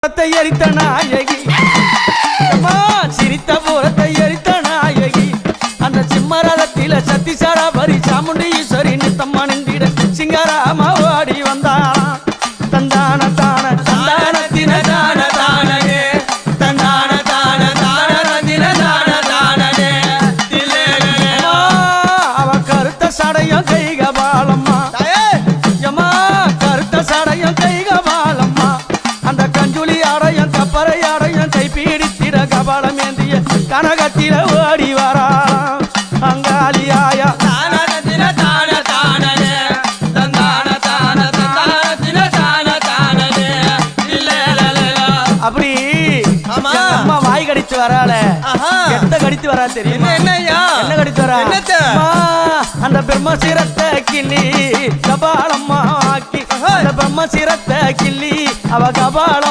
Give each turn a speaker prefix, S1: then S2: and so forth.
S1: எரித்த நாயகி சிரித்த பூரத்தை எரித்த நாயகி அந்த சிம்மரதத்தில சத்திசாரா பரி சாமுண்டி ஈஸ்வரி நித்தம்மா நின்றிட சிங்கராமா ஓடி வந்தாளாம். தந்தான தான தந்தான தின தான தானே தந்தான தான தான தின தான தானே அவ கருத்த சடையும் கைகபாலம்மா யமா கருத்த சடையும் கைகபாலம்மா அந்த கஞ்சுளி ஆடையும் கப்பரை ஆடையும் கைப்பீடித்திட கபாலம் ஏந்திய கனகத்தில ஓடி வரா அங்காளியாயா அப்படி அம்மா வாய் கடிச்சு வரால எத்த கடித்து வரா தெரியும் என்ன கடித்து வரா அந்த பிரம்ம சிரத்தை கிள்ளி கபாலம்மா ஆக்கி அந்த பிரம்ம சிரத்தை கிள்ளி அவ கபால